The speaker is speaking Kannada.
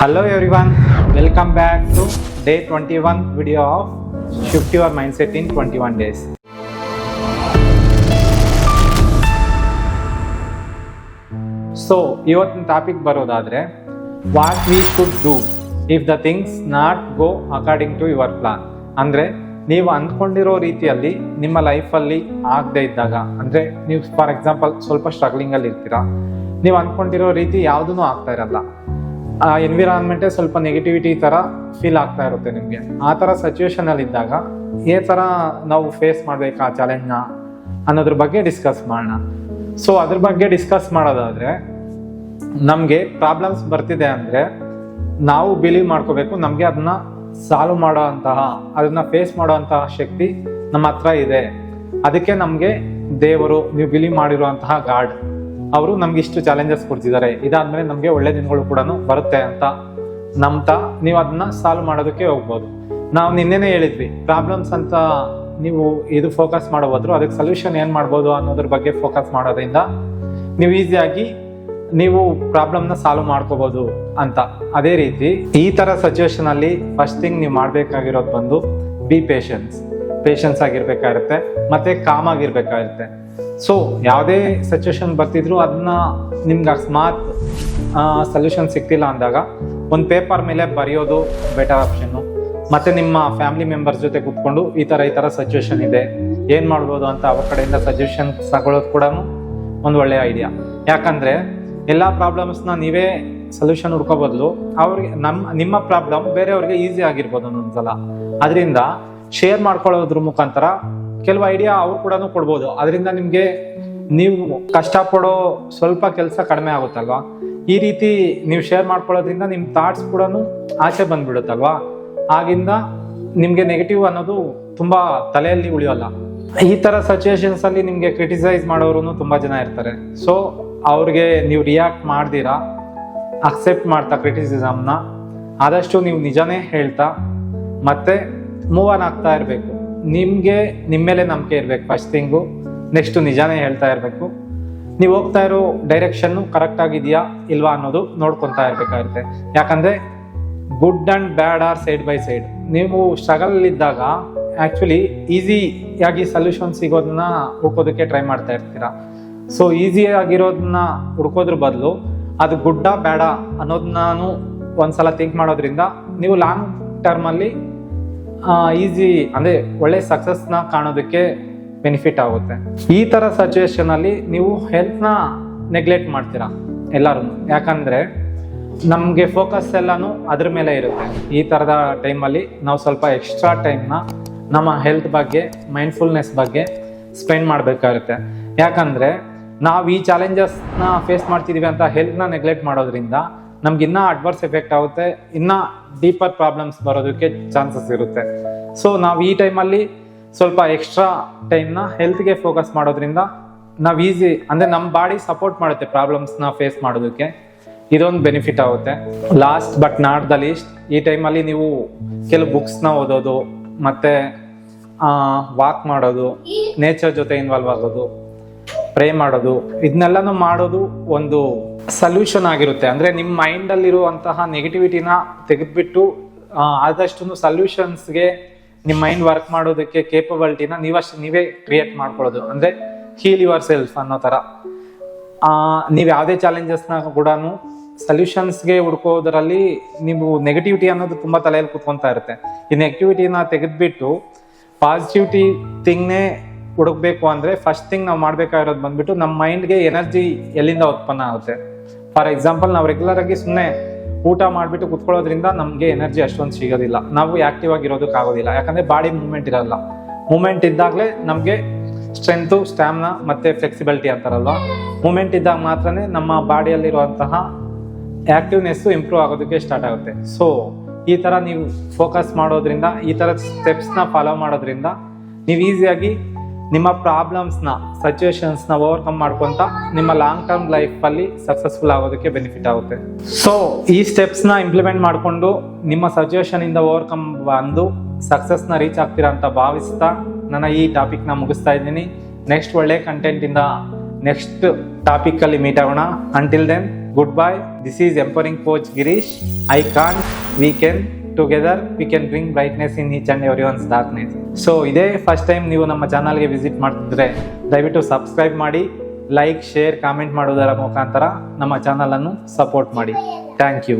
Hello everyone, welcome back to day 21 video of Shift Your Mindset in 21 days. So, ಇವತ್ತಿನ ಟಾಪಿಕ್ ಬರೋದಾದ್ರೆ what we should do if the things not go according to your plan. ಅಂದ್ರೆ ನೀವು ಅಂದ್ಕೊಂಡಿರೋ ರೀತಿಯಲ್ಲಿ ನಿಮ್ಮ ಲೈಫಲ್ಲಿ ಆಗದೆ ಇದ್ದಾಗ, ಅಂದ್ರೆ ನೀವು ಫಾರ್ ಎಕ್ಸಾಂಪಲ್ ಸ್ವಲ್ಪ ಸ್ಟ್ರಗ್ಲಿಂಗ್ ಅಲ್ಲಿ ಇರ್ತೀರಾ, ನೀವು ಅಂದ್ಕೊಂಡಿರೋ ರೀತಿ ಯಾವುದೂ ಆಗ್ತಾ ಇರಲ್ಲ, ಎನ್ವಿರಾನ್ಮೆಂಟೇ ಸ್ವಲ್ಪ ನೆಗೆಟಿವಿಟಿ ಥರ ಫೀಲ್ ಆಗ್ತಾ ಇರುತ್ತೆ ನಿಮಗೆ. ಆ ಥರ ಸಿಚುವೇಶನಲ್ಲಿ ಇದ್ದಾಗ ಈ ಥರ ನಾವು ಫೇಸ್ ಮಾಡಬೇಕಾ ಆ ಚಾಲೆಂಜ್ನ ಅನ್ನೋದ್ರ ಬಗ್ಗೆ ಡಿಸ್ಕಸ್ ಮಾಡೋಣ. ಸೊ ಅದ್ರ ಬಗ್ಗೆ ಡಿಸ್ಕಸ್ ಮಾಡೋದಾದರೆ, ನಮಗೆ ಪ್ರಾಬ್ಲಮ್ಸ್ ಬರ್ತಿದೆ ಅಂದರೆ ನಾವು ಬಿಲೀವ್ ಮಾಡ್ಕೋಬೇಕು ನಮಗೆ ಅದನ್ನ ಸಾಲ್ವ್ ಮಾಡೋ ಅಂತಹ, ಅದನ್ನ ಫೇಸ್ ಮಾಡೋ ಅಂತಹ ಶಕ್ತಿ ನಮ್ಮ ಹತ್ರ ಇದೆ. ಅದಕ್ಕೆ ನಮಗೆ ದೇವರು, ನೀವು ಬಿಲೀವ್ ಮಾಡಿರುವಂತಹ ಗಾಡ್, ಅವರು ನಮ್ಗೆ ಇಷ್ಟು ಚಾಲೆಂಜಸ್ ಕೊಡ್ತಿದ್ದಾರೆ, ಇದಾದ್ಮೇಲೆ ನಮಗೆ ಒಳ್ಳೆ ದಿನಗಳು ಕೂಡ ಬರುತ್ತೆ ಅಂತ ನಂಬ್ತಾ ನೀವು ಅದನ್ನ ಸಾಲ್ವ್ ಮಾಡೋದಕ್ಕೆ ಹೋಗ್ಬೋದು. ನಾವು ನಿನ್ನೆನೇ ಹೇಳಿದ್ವಿ, ಪ್ರಾಬ್ಲಮ್ಸ್ ಅಂತ ನೀವು ಇದು ಫೋಕಸ್ ಮಾಡೋ ಹೋದ್ರು ಅದಕ್ಕೆ ಸೊಲ್ಯೂಷನ್ ಏನ್ ಮಾಡ್ಬೋದು ಅನ್ನೋದ್ರ ಬಗ್ಗೆ ಫೋಕಸ್ ಮಾಡೋದ್ರಿಂದ ನೀವು ಈಸಿಯಾಗಿ ನೀವು ಪ್ರಾಬ್ಲಮ್ನ ಸಾಲ್ವ್ ಮಾಡ್ಕೋಬಹುದು ಅಂತ. ಅದೇ ರೀತಿ ಈ ತರ ಸಿಚುವೇಶನ್ ಅಲ್ಲಿ ಫಸ್ಟ್ ಥಿಂಗ್ ನೀವು ಮಾಡ್ಬೇಕಾಗಿರೋದು ಬಂದು ಬಿ ಪೇಷನ್ಸ್ ಆಗಿರ್ಬೇಕಾಗಿರುತ್ತೆ, ಮತ್ತೆ ಕಾಮ್ ಆಗಿರ್ಬೇಕಾಗಿರುತ್ತೆ. ಸೊ ಯಾವುದೇ ಸಿಚುವೇಶನ್ ಬರ್ತಿದ್ರು ಅದನ್ನ ನಿಮ್ಗೆ ಅಕಸ್ಮಾತ್ ಸೊಲ್ಯೂಷನ್ ಸಿಗ್ತಿಲ್ಲ ಅಂದಾಗ ಒಂದು ಪೇಪರ್ ಮೇಲೆ ಬರೆಯೋದು ಬೆಟರ್ ಆಪ್ಷನ್ನು. ಮತ್ತೆ ನಿಮ್ಮ ಫ್ಯಾಮಿಲಿ ಮೆಂಬರ್ಸ್ ಜೊತೆ ಕೂತ್ಕೊಂಡು ಈ ಥರ ಸಿಚುವೇಶನ್ ಇದೆ, ಏನು ಮಾಡ್ಬೋದು ಅಂತ ಅವ್ರ ಕಡೆಯಿಂದ ಸಜೆಷನ್ ತಗೊಳ್ಳೋದು ಕೂಡ ಒಂದು ಒಳ್ಳೆಯ ಐಡಿಯಾ. ಯಾಕಂದರೆ ಎಲ್ಲ ಪ್ರಾಬ್ಲಮ್ಸ್ನ ನೀವೇ ಸೊಲ್ಯೂಷನ್ ಹುಡ್ಕೋ ಬದಲು ಅವ್ರಿಗೆ ನಿಮ್ಮ ಪ್ರಾಬ್ಲಮ್ ಬೇರೆಯವ್ರಿಗೆ ಈಸಿ ಆಗಿರ್ಬೋದು ಒಂದೊಂದ್ಸಲ. ಅದರಿಂದ ಶೇರ್ ಮಾಡ್ಕೊಳ್ಳೋದ್ರ ಮುಖಾಂತರ ಕೆಲವು ಐಡಿಯಾ ಅವ್ರು ಕೂಡ ಕೊಡ್ಬೋದು. ಅದರಿಂದ ನಿಮಗೆ ನೀವು ಕಷ್ಟಪಡೋ ಸ್ವಲ್ಪ ಕೆಲಸ ಕಡಿಮೆ ಆಗುತ್ತಲ್ವಾ. ಈ ರೀತಿ ನೀವು ಶೇರ್ ಮಾಡ್ಕೊಳ್ಳೋದ್ರಿಂದ ನಿಮ್ಮ ಥಾಟ್ಸ್ ಕೂಡ ಆಚೆ ಬಂದ್ಬಿಡುತ್ತಲ್ವಾ. ಆಗಿಂದ ನಿಮಗೆ ನೆಗೆಟಿವ್ ಅನ್ನೋದು ತುಂಬಾ ತಲೆಯಲ್ಲಿ ಉಳಿಯೋಲ್ಲ. ಈ ತರ ಸಿಚುವೇಶನ್ಸ್ ಅಲ್ಲಿ ನಿಮ್ಗೆ ಕ್ರಿಟಿಸೈಸ್ ಮಾಡೋರು ತುಂಬಾ ಜನ ಇರ್ತಾರೆ. ಸೊ ಅವ್ರಿಗೆ ನೀವು ರಿಯಾಕ್ಟ್ ಮಾಡ್ದಿರಾ ಅಕ್ಸೆಪ್ಟ್ ಮಾಡ್ತಾ ಕ್ರಿಟಿಸಿಸಮ್ನ ಆದಷ್ಟು ನೀವು ನಿಜಾನೇ ಹೇಳ್ತಾ ಮತ್ತೆ ಮೂವ್ ಆನ್ ಆಗ್ತಾ ಇರಬೇಕು. ನಿಮ್ಗೆ ನಿಮ್ಮ ಮೇಲೆ ನಂಬಿಕೆ ಇರ್ಬೇಕು ಫಸ್ಟ್ ಥಿಂಗು. ನೆಕ್ಸ್ಟ್ ನಿಜಾನೇ ಹೇಳ್ತಾ ಇರಬೇಕು. ನೀವು ಹೋಗ್ತಾ ಇರೋ ಡೈರೆಕ್ಷನ್ನು ಕರೆಕ್ಟ್ ಆಗಿದೆಯಾ ಇಲ್ವಾ ಅನ್ನೋದು ನೋಡ್ಕೊತಾ ಇರ್ಬೇಕಾಗುತ್ತೆ. ಯಾಕಂದ್ರೆ good and bad are side by side. ನೀವು ಸ್ಟ್ರಗಲ್ ಇದ್ದಾಗ ಆಕ್ಚುಲಿ ಈಸಿಯಾಗಿ ಸೊಲ್ಯೂಷನ್ ಸಿಗೋದನ್ನ ಹುಡ್ಕೋದಕ್ಕೆ ಟ್ರೈ ಮಾಡ್ತಾ ಇರ್ತೀರಾ. ಸೊ ಈಸಿಯಾಗಿರೋದನ್ನ ಹುಡ್ಕೋದ್ರ ಬದಲು ಅದು ಗುಡ್ಡಾ ಬ್ಯಾಡ ಅನ್ನೋದನ್ನ ಒಂದ್ಸಲ ಥಿಂಕ್ ಮಾಡೋದ್ರಿಂದ ನೀವು ಲಾಂಗ್ ಟರ್ಮಲ್ಲಿ ಈಸಿ ಅಂದ್ರೆ ಒಳ್ಳೆ ಸಕ್ಸಸ್ನ ಕಾಣೋದಕ್ಕೆ ಬೆನಿಫಿಟ್ ಆಗುತ್ತೆ. ಈ ತರ ಸಿಚುವೇಶನ್ ಅಲ್ಲಿ ನೀವು ಹೆಲ್ತ್ನ ನೆಗ್ಲೆಕ್ಟ್ ಮಾಡ್ತೀರಾ ಎಲ್ಲರೂ. ಯಾಕಂದ್ರೆ ನಮ್ಗೆ ಫೋಕಸ್ ಎಲ್ಲಾನು ಅದ್ರ ಮೇಲೆ ಇರುತ್ತೆ. ಈ ತರದ ಟೈಮಲ್ಲಿ ನಾವು ಸ್ವಲ್ಪ ಎಕ್ಸ್ಟ್ರಾ ಟೈಮ್ನ ನಮ್ಮ ಹೆಲ್ತ್ ಬಗ್ಗೆ, ಮೈಂಡ್ಫುಲ್ನೆಸ್ ಬಗ್ಗೆ ಸ್ಪೆಂಡ್ ಮಾಡಬೇಕಾಗುತ್ತೆ. ಯಾಕಂದ್ರೆ ನಾವು ಈ ಚಾಲೆಂಜಸ್ನ ಫೇಸ್ ಮಾಡ್ತಿದೀವಿ ಅಂತ ಹೆಲ್ತ್ನ ನೆಗ್ಲೆಕ್ಟ್ ಮಾಡೋದ್ರಿಂದ ನಮ್ಗೆ ಇನ್ನೂ ಅಡ್ವರ್ಸ್ ಎಫೆಕ್ಟ್ ಆಗುತ್ತೆ, ಇನ್ನೂ ಡೀಪರ್ ಪ್ರಾಬ್ಲಮ್ಸ್ ಬರೋದಕ್ಕೆ ಚಾನ್ಸಸ್ ಇರುತ್ತೆ. ಸೊ ನಾವು ಈ ಟೈಮಲ್ಲಿ ಸ್ವಲ್ಪ ಎಕ್ಸ್ಟ್ರಾ ಟೈಮ್ನ ಹೆಲ್ತ್ಗೆ ಫೋಕಸ್ ಮಾಡೋದ್ರಿಂದ ನಾವು ಈಸಿ ಅಂದರೆ ನಮ್ಮ ಬಾಡಿ ಸಪೋರ್ಟ್ ಮಾಡುತ್ತೆ ಪ್ರಾಬ್ಲಮ್ಸ್ನ ಫೇಸ್ ಮಾಡೋದಕ್ಕೆ. ಇದೊಂದು ಬೆನಿಫಿಟ್ ಆಗುತ್ತೆ. Last but not the least, ಈ ಟೈಮಲ್ಲಿ ನೀವು ಕೆಲವು ಬುಕ್ಸ್ನ ಓದೋದು, ಮತ್ತೆ ವಾಕ್ ಮಾಡೋದು, ನೇಚರ್ ಜೊತೆ ಇನ್ವಾಲ್ವ್ ಆಗೋದು, ಪ್ರೇ ಮಾಡೋದು, ಇದನ್ನೆಲ್ಲನೂ ಮಾಡೋದು ಒಂದು ಸೊಲ್ಯೂಷನ್ ಆಗಿರುತ್ತೆ. ಅಂದ್ರೆ ನಿಮ್ಮ ಮೈಂಡ್ ಅಲ್ಲಿರುವಂತಹ ನೆಗೆಟಿವಿಟಿನ ತೆಗೆದ್ಬಿಟ್ಟು ಆದಷ್ಟು ಸೊಲ್ಯೂಷನ್ಸ್ಗೆ ನಿಮ್ಮ ಮೈಂಡ್ ವರ್ಕ್ ಮಾಡೋದಕ್ಕೆ ಕೇಪಬಿಲಿಟಿನ ನೀವೇ ಕ್ರಿಯೇಟ್ ಮಾಡ್ಕೊಳ್ಳೋದು. ಅಂದ್ರೆ ಹೀಲ್ ಯುವರ್ ಸೆಲ್ಫ್ ಅನ್ನೋ ತರ ನೀವು ಯಾವುದೇ ಚಾಲೆಂಜಸ್ನ ಕೂಡ ಸೊಲ್ಯೂಷನ್ಸ್ಗೆ ಹುಡ್ಕೋದ್ರಲ್ಲಿ ನೀವು ನೆಗೆಟಿವಿಟಿ ಅನ್ನೋದು ತುಂಬಾ ತಲೆಯಲ್ಲಿ ಕುತ್ಕೊಂತಾ ಇರುತ್ತೆ. ಈ ನೆಗೆಟಿವಿಟಿನ ತೆಗೆದ್ಬಿಟ್ಟು ಪಾಸಿಟಿವಿಟಿ ಥಿಂಗ್ನೇ ಹುಡುಕ್ಬೇಕು ಅಂದ್ರೆ ಫಸ್ಟ್ ಥಿಂಗ್ ನಾವು ಮಾಡ್ಬೇಕಾಗಿರೋದು ಬಂದ್ಬಿಟ್ಟು ನಮ್ಮ ಮೈಂಡ್ಗೆ ಎನರ್ಜಿ ಎಲ್ಲಿಂದ ಉತ್ಪನ್ನ ಆಗುತ್ತೆ. ಫಾರ್ ಎಕ್ಸಾಂಪಲ್, ನಾವು ರೆಗ್ಯುಲರ್ ಆಗಿ ಸುಮ್ಮನೆ ಊಟ ಮಾಡಿಬಿಟ್ಟು ಕುತ್ಕೊಳ್ಳೋದ್ರಿಂದ ನಮಗೆ ಎನರ್ಜಿ ಅಷ್ಟೊಂದು ಸಿಗೋದಿಲ್ಲ, ನಾವು ಆಕ್ಟಿವ್ ಆಗಿರೋದಕ್ಕಾಗೋದಿಲ್ಲ. ಯಾಕಂದ್ರೆ ಬಾಡಿ ಮೂವ್ಮೆಂಟ್ ಇರಲ್ಲ. ಮೂವ್ಮೆಂಟ್ ಇದ್ದಾಗಲೇ ನಮಗೆ ಸ್ಟ್ರೆಂತು, ಸ್ಟ್ಯಾಮಿನಾ ಮತ್ತೆ ಫ್ಲೆಕ್ಸಿಬಿಲಿಟಿ ಅಂತಾರಲ್ವಾ, ಮೂವ್ಮೆಂಟ್ ಇದ್ದಾಗ ಮಾತ್ರನೇ ನಮ್ಮ ಬಾಡಿಯಲ್ಲಿರುವಂತಹ ಆಕ್ಟಿವ್ನೆಸ್ಸು ಇಂಪ್ರೂವ್ ಆಗೋದಕ್ಕೆ ಸ್ಟಾರ್ಟ್ ಆಗುತ್ತೆ. ಸೊ ಈ ಥರ ನೀವು ಫೋಕಸ್ ಮಾಡೋದ್ರಿಂದ, ಈ ಥರ ಸ್ಟೆಪ್ಸ್ನ ಫಾಲೋ ಮಾಡೋದ್ರಿಂದ ನೀವು ಈಸಿಯಾಗಿ ನಿಮ್ಮ ಪ್ರಾಬ್ಲಮ್ಸ್ನ, ಸಿಚುವೇಶನ್ಸ್ನ ಓವರ್ಕಮ್ ಮಾಡ್ಕೊತ ನಿಮ್ಮ ಲಾಂಗ್ ಟರ್ಮ್ ಲೈಫಲ್ಲಿ ಸಕ್ಸಸ್ಫುಲ್ ಆಗೋದಕ್ಕೆ ಬೆನಿಫಿಟ್ ಆಗುತ್ತೆ. ಸೊ ಈ ಸ್ಟೆಪ್ಸ್ನ ಇಂಪ್ಲಿಮೆಂಟ್ ಮಾಡಿಕೊಂಡು ನಿಮ್ಮ ಸಿಚುವೇಶನ್ ಇಂದ ಓವರ್ಕಮ್ ಬಂದು ಸಕ್ಸಸ್ನ ರೀಚ್ ಆಗ್ತೀರಾ ಅಂತ ಭಾವಿಸ್ತಾ ನನ್ನ ಈ ಟಾಪಿಕ್ನ ಮುಗಿಸ್ತಾ ಇದ್ದೀನಿ. ನೆಕ್ಸ್ಟ್ ಒಳ್ಳೆ ಕಂಟೆಂಟ್ ಇಂದ ನೆಕ್ಸ್ಟ್ ಟಾಪಿಕ್ ಅಲ್ಲಿ ಮೀಟ್ ಆಗೋಣ. Until then goodbye. This is empowering coach Girish. I can't, we can, together we can bring brightness in each and everyone's darkness. So ಇದೇ ಫಸ್ಟ್ ಟೈಮ್ ನೀವು ನಮ್ಮ ಚಾನಲ್ಗೆ ವಿಸಿಟ್ ಮಾಡ್ತಿದ್ರೆ ದಯವಿಟ್ಟು ಸಬ್ಸ್ಕ್ರೈಬ್ ಮಾಡಿ, ಲೈಕ್, ಶೇರ್, ಕಾಮೆಂಟ್ ಮಾಡುವುದರ ಮುಖಾಂತರ ನಮ್ಮ ಚಾನಲನ್ನು ಸಪೋರ್ಟ್ ಮಾಡಿ. Thank you.